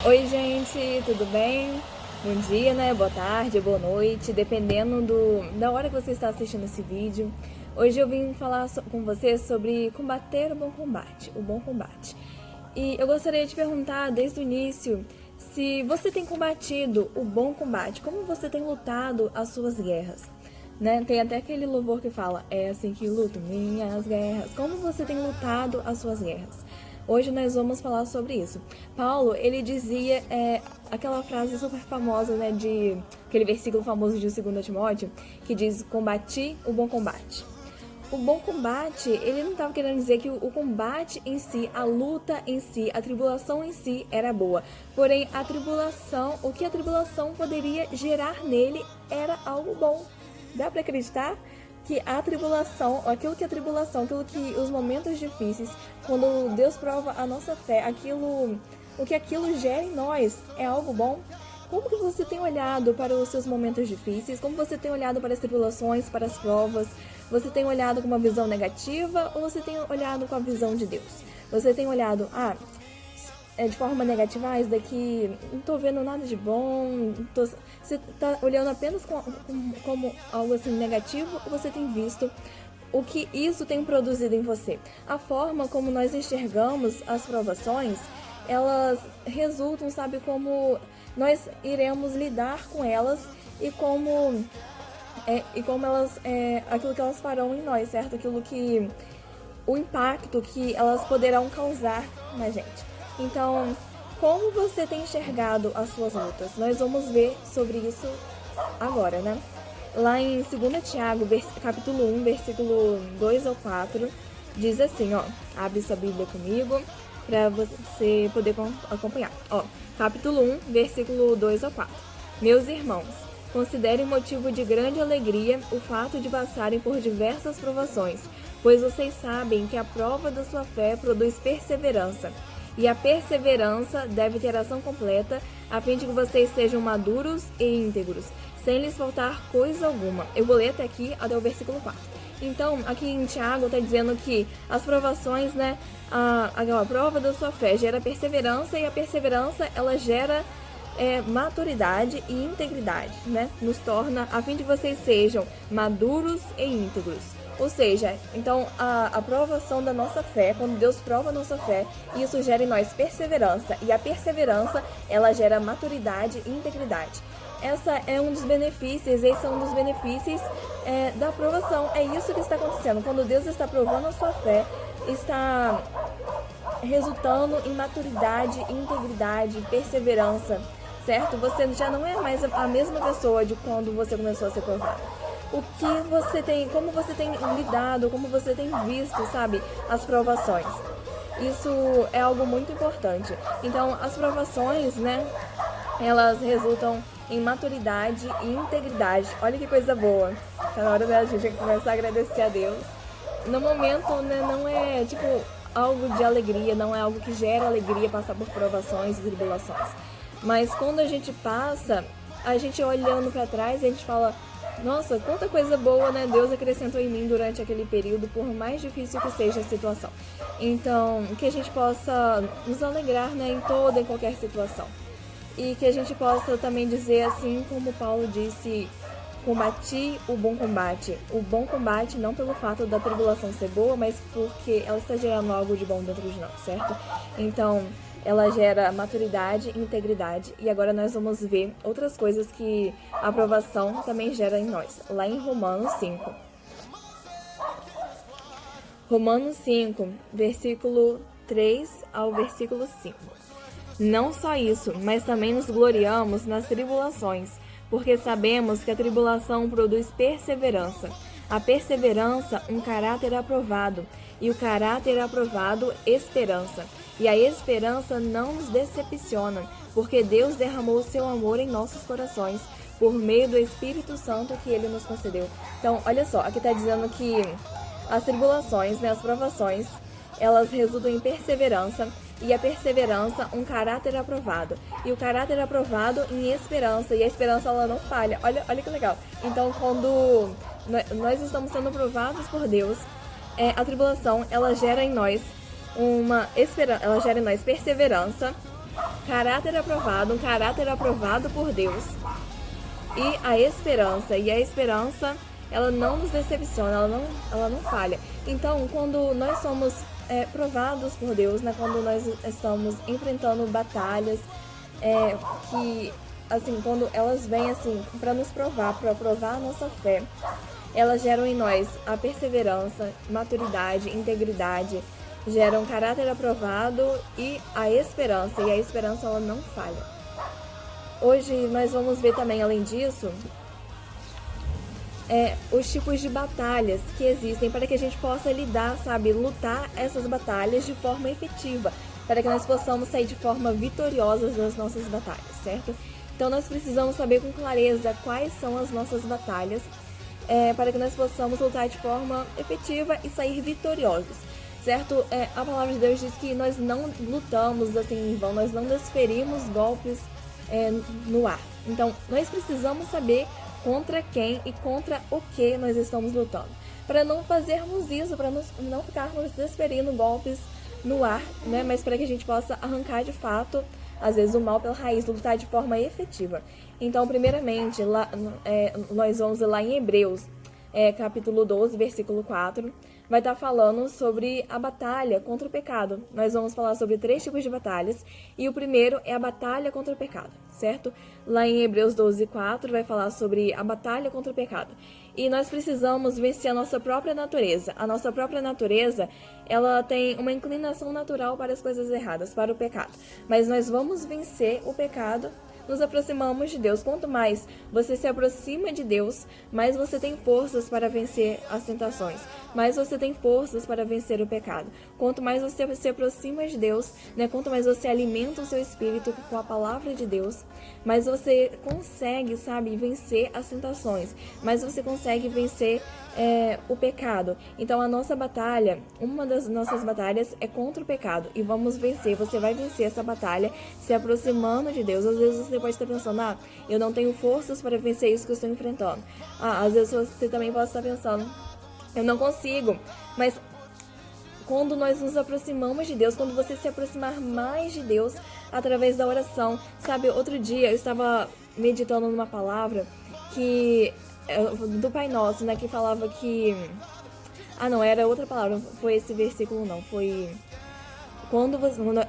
Oi, gente, tudo bem? Bom dia, né? Boa tarde, boa noite, dependendo da hora que você está assistindo esse vídeo. Hoje eu vim falar com você sobre combater o bom combate. E eu gostaria de perguntar desde o início se você tem combatido o bom combate, como você tem lutado as suas guerras, né? Tem até aquele louvor que fala, é assim que luto minhas guerras. Como você tem lutado as suas guerras? Hoje nós vamos falar sobre isso. Paulo, ele dizia aquela frase super famosa, né, de aquele versículo famoso de 2 Timóteo, que diz, combati o bom combate. O bom combate, ele não estava querendo dizer que o combate em si, a luta em si, a tribulação em si era boa. Porém, a tribulação, o que a tribulação poderia gerar nele era algo bom. Dá para acreditar que a tribulação, aquilo que os momentos difíceis, quando Deus prova a nossa fé, o que aquilo gera em nós é algo bom? Como que você tem olhado para os seus momentos difíceis? Como você tem olhado para as tribulações, para as provas? Você tem olhado com uma visão negativa ou você tem olhado com a visão de Deus? Você tem olhado, de forma negativa, isso daqui não tô vendo nada de bom, você tá olhando apenas como algo assim negativo, ou você tem visto o que isso tem produzido em você? A forma como nós enxergamos as provações, elas resultam, sabe, como nós iremos lidar com elas e como elas, aquilo que elas farão em nós, certo? O impacto que elas poderão causar na gente. Então, como você tem enxergado as suas lutas? Nós vamos ver sobre isso agora, né? Lá em 2 Tiago, capítulo 1, versículo 2 ao 4, diz assim, ó, abre sua Bíblia comigo para você poder acompanhar. Ó, capítulo 1, versículo 2 ao 4. Meus irmãos, considerem motivo de grande alegria o fato de passarem por diversas provações, pois vocês sabem que a prova da sua fé produz perseverança. E a perseverança deve ter ação completa, a fim de que vocês sejam maduros e íntegros, sem lhes faltar coisa alguma. Eu vou ler até aqui, até o versículo 4. Então, aqui em Tiago está dizendo que as provações, né, a prova da sua fé gera perseverança, e a perseverança, ela gera maturidade e integridade, né? Nos torna, a fim de que vocês sejam maduros e íntegros. Ou seja, então a provação da nossa fé, quando Deus prova a nossa fé, isso gera em nós perseverança. E a perseverança, ela gera maturidade e integridade. Esse é um dos benefícios da provação. É isso que está acontecendo. Quando Deus está provando a sua fé, está resultando em maturidade, integridade, perseverança, certo? Você já não é mais a mesma pessoa de quando você começou a ser provado. Como você tem lidado, como você tem visto, sabe, as provações. Isso é algo muito importante. Então, as provações, né, elas resultam em maturidade e integridade. Olha que coisa boa. Tá na hora da gente começar a agradecer a Deus. No momento, né, não é tipo algo de alegria, não é algo que gera alegria passar por provações e tribulações. Mas quando a gente passa, a gente olhando para trás, a gente fala, nossa, quanta coisa boa, né? Deus acrescentou em mim durante aquele período, por mais difícil que seja a situação. Então, que a gente possa nos alegrar, né, em qualquer situação. E que a gente possa também dizer, assim como Paulo disse, combati o bom combate. O bom combate não pelo fato da tribulação ser boa, mas porque ela está gerando algo de bom dentro de nós, certo? Então, ela gera maturidade e integridade. E agora nós vamos ver outras coisas que a aprovação também gera em nós. Lá em Romanos 5. Romanos 5, versículo 3 ao versículo 5. Não só isso, mas também nos gloriamos nas tribulações, porque sabemos que a tribulação produz perseverança. A perseverança, um caráter aprovado, e o caráter aprovado, esperança. E a esperança não nos decepciona, porque Deus derramou o seu amor em nossos corações, por meio do Espírito Santo que Ele nos concedeu. Então, olha só, aqui está dizendo que as tribulações, né, as provações, elas resultam em perseverança, e a perseverança, um caráter aprovado. E o caráter aprovado em esperança, e a esperança, ela não falha. Olha que legal. Então, quando nós estamos sendo provados por Deus, a tribulação, ela gera em nós perseverança, caráter aprovado, um caráter aprovado por Deus, e a esperança. E a esperança, ela não nos decepciona, ela não falha. Então, quando nós somos provados por Deus, né? Quando nós estamos enfrentando batalhas, que, assim, quando elas vêm, assim, para nos provar, para provar a nossa fé, elas geram em nós a perseverança, maturidade, integridade, geram caráter aprovado e a esperança. E a esperança, ela não falha. Hoje nós vamos ver também, além disso, os tipos de batalhas que existem para que a gente possa lidar, sabe, lutar essas batalhas de forma efetiva, para que nós possamos sair de forma vitoriosa das nossas batalhas, certo? Então nós precisamos saber com clareza quais são as nossas batalhas, para que nós possamos lutar de forma efetiva e sair vitoriosos, certo? A palavra de Deus diz que nós não lutamos assim em vão, nós não desferimos golpes no ar. Então nós precisamos saber contra quem e contra o que nós estamos lutando, para não fazermos isso, para não ficarmos desferindo golpes no ar, né? Mas para que a gente possa arrancar de fato, às vezes, o mal pela raiz, lutar de forma efetiva. Então, primeiramente, nós vamos lá em Hebreus, capítulo 12, versículo 4, vai estar falando sobre a batalha contra o pecado. Nós vamos falar sobre 3 tipos de batalhas, e o primeiro é a batalha contra o pecado, certo? Lá em Hebreus 12, 4, vai falar sobre a batalha contra o pecado. E nós precisamos vencer a nossa própria natureza. A nossa própria natureza, ela tem uma inclinação natural para as coisas erradas, para o pecado. Mas nós vamos vencer o pecado, nos aproximamos de Deus. Quanto mais você se aproxima de Deus, mais você tem forças para vencer as tentações, mais você tem forças para vencer o pecado. Quanto mais você se aproxima de Deus, né, quanto mais você alimenta o seu espírito com a palavra de Deus, mais você consegue, sabe, vencer as tentações, mais você consegue vencer o pecado. Então a nossa batalha, uma das nossas batalhas é contra o pecado, e vamos vencer. Você vai vencer essa batalha se aproximando de Deus. Às vezes você pode estar pensando, eu não tenho forças para vencer isso que eu estou enfrentando. Às vezes você também pode estar pensando, eu não consigo. Mas quando nós nos aproximamos de Deus, quando você se aproximar mais de Deus através da oração, sabe, outro dia eu estava meditando numa palavra que do Pai Nosso, né, que falava que não, era outra palavra, foi esse versículo não, foi quando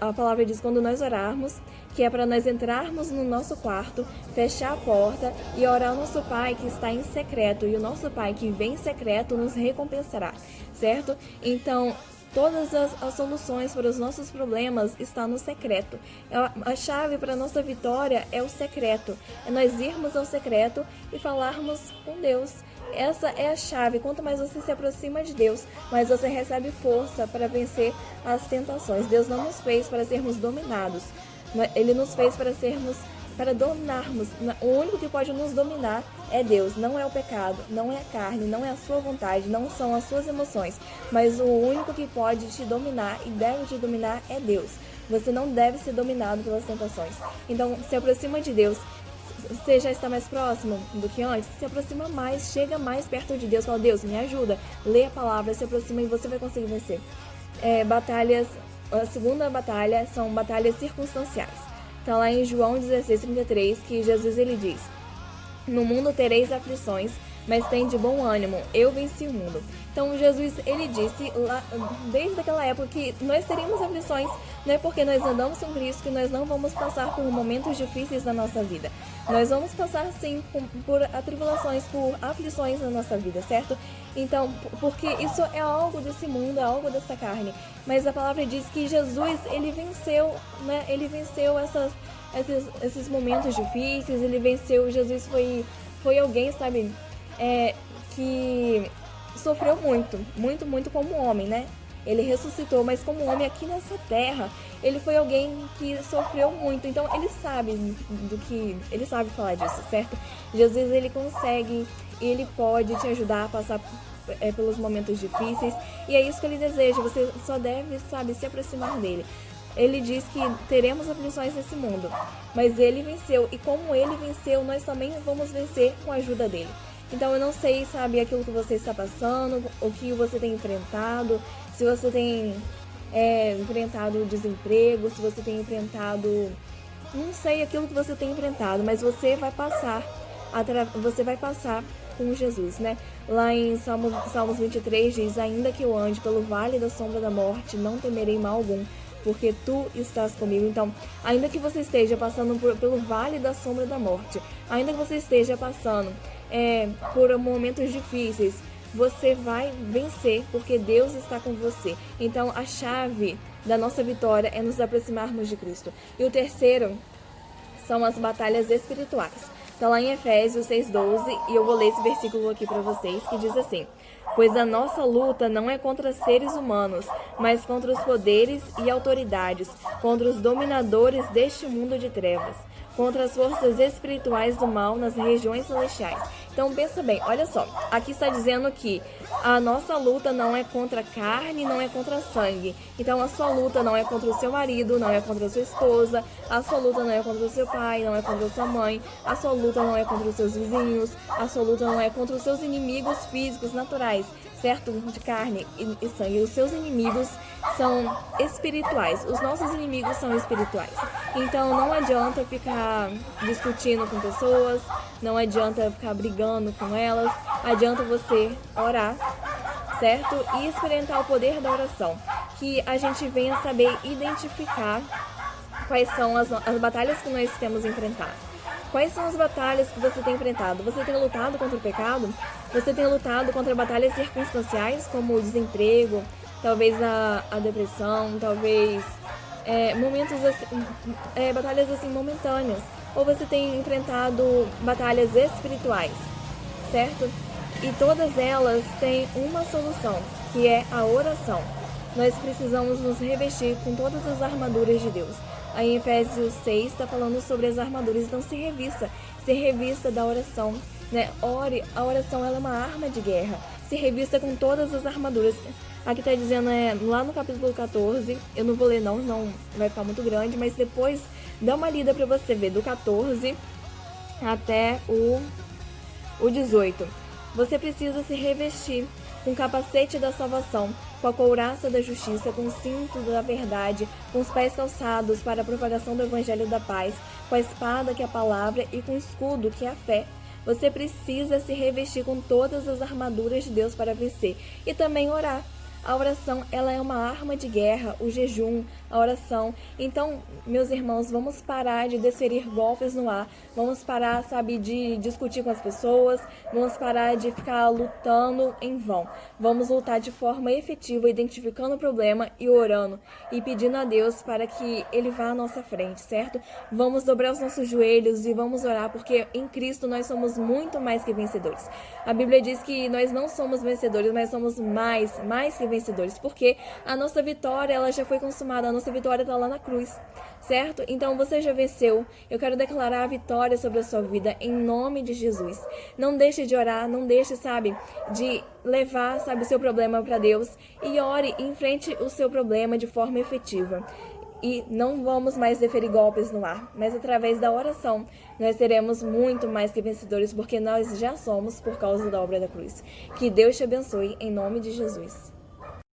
a palavra diz, quando nós orarmos, que é para nós entrarmos no nosso quarto, fechar a porta e orar ao nosso Pai que está em secreto, e o nosso Pai que vem em secreto nos recompensará, certo? Então, todas as soluções para os nossos problemas estão no secreto. A chave para a nossa vitória é o secreto. É nós irmos ao secreto e falarmos com Deus. Essa é a chave. Quanto mais você se aproxima de Deus, mais você recebe força para vencer as tentações. Deus não nos fez para sermos dominados. Ele nos fez para dominarmos. O único que pode nos dominar é Deus. Não é o pecado, não é a carne, não é a sua vontade, não são as suas emoções. Mas o único que pode te dominar e deve te dominar é Deus. Você não deve ser dominado pelas tentações. Então, se aproxima de Deus. Você já está mais próximo do que antes? Se aproxima mais, chega mais perto de Deus. Fala, Deus, me ajuda. Lê a palavra, se aproxima e você vai conseguir vencer. A segunda batalha são batalhas circunstanciais. Está lá em João 16:33, que Jesus ele diz: no mundo tereis aflições, mas tem de bom ânimo, eu venci o mundo. Então Jesus ele disse lá, desde aquela época, que nós teríamos aflições, não é porque nós andamos com Cristo que nós não vamos passar por momentos difíceis na nossa vida. Nós vamos passar sim por atribulações, por aflições na nossa vida, certo? Então, porque isso é algo desse mundo, é algo dessa carne. Mas a palavra diz que Jesus, ele venceu, né? Ele venceu esses momentos difíceis, ele venceu. Jesus foi alguém, sabe, que sofreu muito como homem, né? Ele ressuscitou, mas como homem aqui nessa terra, ele foi alguém que sofreu muito. Então ele sabe falar disso, certo? Jesus, ele consegue, ele pode te ajudar a passar pelos momentos difíceis, e é isso que ele deseja. Você só deve, sabe, se aproximar dele. Ele diz que teremos aflições nesse mundo, mas ele venceu, e como ele venceu, nós também vamos vencer com a ajuda dele. Então eu não sei, sabe, aquilo que você está passando, o que você tem enfrentado, se você tem enfrentado desemprego, se você tem enfrentado não sei aquilo que você tem enfrentado, mas você vai passar, com Jesus, né? Lá em Salmos 23 diz: ainda que eu ande pelo vale da sombra da morte, não temerei mal algum, porque tu estás comigo. Então, ainda que você esteja passando pelo vale da sombra da morte, ainda que você esteja passando por momentos difíceis, você vai vencer, porque Deus está com você. Então, a chave da nossa vitória é nos aproximarmos de Cristo. E o terceiro são as batalhas espirituais. Está lá em Efésios 6:12, e eu vou ler esse versículo aqui para vocês, que diz assim: pois a nossa luta não é contra seres humanos, mas contra os poderes e autoridades, contra os dominadores deste mundo de trevas, contra as forças espirituais do mal nas regiões celestiais. Então pensa bem, olha só, aqui está dizendo que a nossa luta não é contra carne, não é contra sangue. Então a sua luta não é contra o seu marido, não é contra a sua esposa, a sua luta não é contra o seu pai, não é contra a sua mãe, a sua luta não é contra os seus vizinhos, a sua luta não é contra os seus inimigos físicos, naturais, certo? De carne e sangue. Os seus inimigos são espirituais. Os nossos inimigos são espirituais. Então não adianta ficar discutindo com pessoas, não adianta ficar brigando com elas, adianta você orar, certo? E experimentar o poder da oração, que a gente venha saber identificar quais são as batalhas que nós temos enfrentado. Quais são as batalhas que você tem enfrentado? Você tem lutado contra o pecado? Você tem lutado contra batalhas circunstanciais, como o desemprego, talvez a depressão, talvez momentos assim, batalhas assim momentâneas? Ou você tem enfrentado batalhas espirituais, certo? E todas elas têm uma solução, que é a oração. Nós precisamos nos revestir com todas as armaduras de Deus. Aí em Efésios 6 está falando sobre as armaduras, então se revista da oração, né? Ore, a oração ela é uma arma de guerra, se revista com todas as armaduras. Aqui está dizendo, lá no capítulo 14, eu não vou ler não vai ficar muito grande, mas depois dá uma lida para você ver, do 14 até o 18. Você precisa se revestir com o capacete da salvação, com a couraça da justiça, com o cinto da verdade, com os pés calçados para a propagação do evangelho da paz, com a espada que é a palavra e com o escudo que é a fé. Você precisa se revestir com todas as armaduras de Deus para vencer e também orar. A oração, ela é uma arma de guerra, o jejum, a oração. Então, meus irmãos, vamos parar de desferir golpes no ar, vamos parar, de discutir com as pessoas, vamos parar de ficar lutando em vão. Vamos lutar de forma efetiva, identificando o problema e orando e pedindo a Deus para que Ele vá à nossa frente, certo? Vamos dobrar os nossos joelhos e vamos orar, porque em Cristo nós somos muito mais que vencedores. A Bíblia diz que nós não somos vencedores, mas somos mais que vencedores, porque a nossa vitória, ela já foi consumada, a nossa vitória está lá na cruz, certo? Então você já venceu. Eu quero declarar a vitória sobre a sua vida em nome de Jesus. Não deixe de orar, não deixe, de levar, o seu problema para Deus, e ore e enfrente o seu problema de forma efetiva. E não vamos mais deferir golpes no ar, mas através da oração nós seremos muito mais que vencedores, porque nós já somos por causa da obra da cruz. Que Deus te abençoe em nome de Jesus.